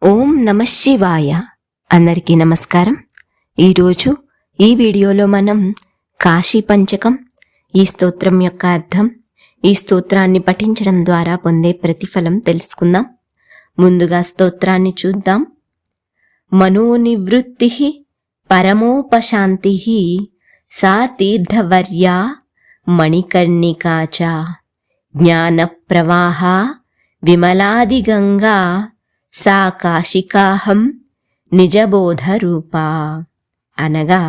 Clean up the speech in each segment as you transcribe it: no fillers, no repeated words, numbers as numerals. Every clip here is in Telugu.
ఓం నమః శివాయ. అందరికీ నమస్కారం. ఈరోజు ఈ వీడియోలో మనం కాశీ పంచకం, ఈ స్తోత్రం యొక్క అర్థం, ఈ స్తోత్రాన్ని పఠించడం ద్వారా పొందే ప్రతిఫలం తెలుసుకుందాం. ముందుగా స్తోత్రాన్ని చూద్దాం. మనోనివృత్తి పరమోపశాంతి సా తీర్థవర్యా మణికర్ణికా చ జ్ఞాన ప్రవాహ విమలాదిగంగా సా కాశికాహం నిజబోధరూపా. అనగా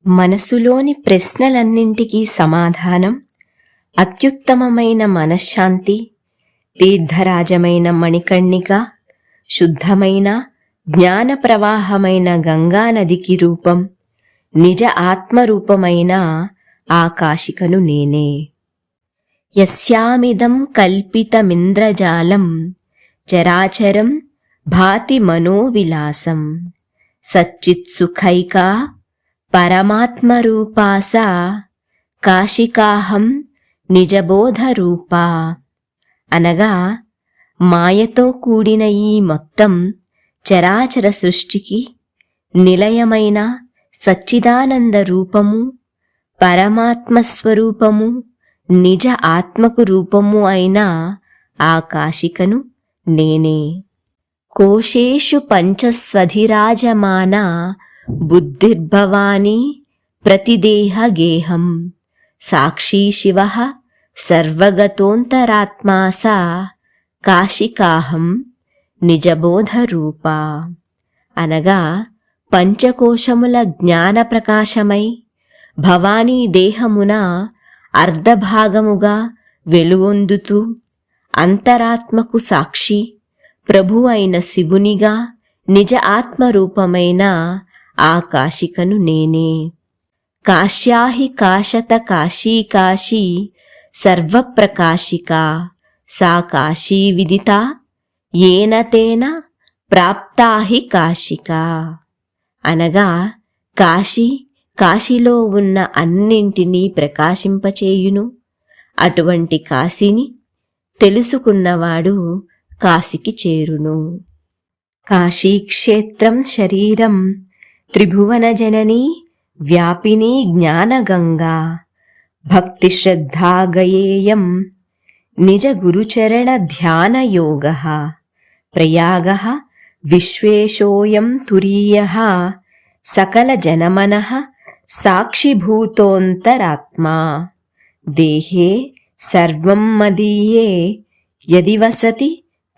మనసులోని ప్రశ్నలన్నింటికీ సమాధానం, అత్యుత్తమమైన మనశ్శాంతి, తీర్థరాజమైన మణికర్ణిక, శుద్ధమైన జ్ఞాన ప్రవాహమైన గంగానదికి రూపం, నిజ ఆత్మరూపమైన ఆ కాశికను నేనే. యస్యామిదం కల్పితమింద్రజాలం చరాచరం భాతి మనోవిలాసం సచ్చిత్సుఖైకా పరమాత్మరూపా సా కాశికాహం నిజబోధరూపా. అనగా మాయతో కూడిన ఈ మొత్తం చరాచర సృష్టికి నిలయమైన సచ్చిదానంద రూపము, పరమాత్మస్వరూపము, నిజ ఆత్మకు రూపము అయిన ఆ కాశికను నేనే. కోశేషు పంచస్వధిరాజమానా బుద్ధిర్భవాని ప్రతిదేహ గేహం సాక్షీ శివ సర్వగతోంతరాత్మా సా కాశికాహం నిజబోధరూపా. అనగా పంచకోశముల జ్ఞాన ప్రకాశమై భవానీ దేహమున అర్ధభాగముగా వెలుగొందుతూ అంతరాత్మకు సాక్షి ప్రభు అయిన శివునిగా నిజ ఆత్మరూపమైన ఆ కాశికను నేనే. కాశ్యాహి కాశత కాశీ కాశీ సర్వప్రకాశికా సా కాశీ విదితా ఏన తేన ప్రాప్తాహి కాశికా. అనగా కాశీ, కాశీలో ఉన్న అన్నింటినీ ప్రకాశింపచేయును. అటువంటి కాశీని తెలుసుకున్నవాడు కాశీకి చేరును. కాశీక్షేత్రం శరీరం త్రిభువన జననీ వ్యాపినీ జ్ఞానగంగా భక్తిశ్రద్ధాగయేయం నిజ గురుచరణ ధ్యానయోగః ప్రయాగః విశ్వేశోయం తురీయః సకల జనమనః సాక్షిభూతోంతరాత్మా దేహే సర్వం మదీయే యది వసతి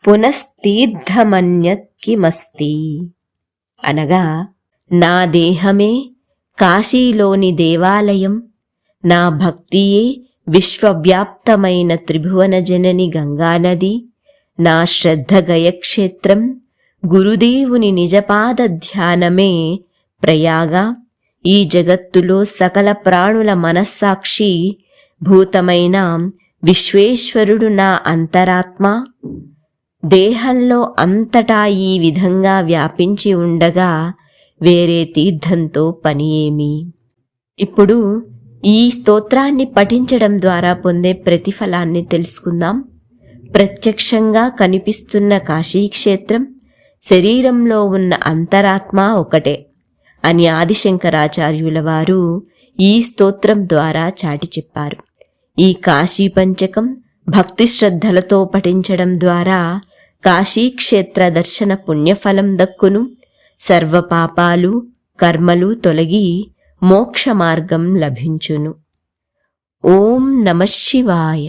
పునస్తీర్థమన్యత్ కిమస్తి. అనగా నా దేహమే కాశీలోని దేవాలయం, నా భక్తియే విశ్వవ్యాప్తమైన త్రిభువన జనని గంగానది, నా శ్రద్ధ గయక్షేత్రం, గురుదేవుని నిజపాద ధ్యానమే ప్రయాగ, ఈ జగత్తులో సకల ప్రాణుల మనస్సాక్షి భూతమైన విశ్వేశ్వరుడు నా అంతరాత్మ. దేహంలో అంతటా ఈ విధంగా వ్యాపించి ఉండగా వేరే తీర్థంతో పని ఏమి? ఇప్పుడు ఈ స్తోత్రాన్ని పఠించడం ద్వారా పొందే ప్రతిఫలాన్ని తెలుసుకుందాం. ప్రత్యక్షంగా కనిపిస్తున్న కాశీక్షేత్రం, శరీరంలో ఉన్న అంతరాత్మ ఒకటే అని ఆదిశంకరాచార్యుల వారు ఈ స్తోత్రం ద్వారా చాటి చెప్పారు. ఈ కాశీ పంచకం భక్తి శ్రద్ధలతో పఠించడం ద్వారా కాశీక్షేత్ర దర్శన పుణ్యఫలం దక్కును. సర్వపాపాలు కర్మలు తొలగి మోక్ష మార్గం లభించును. ఓం నమః శివాయ.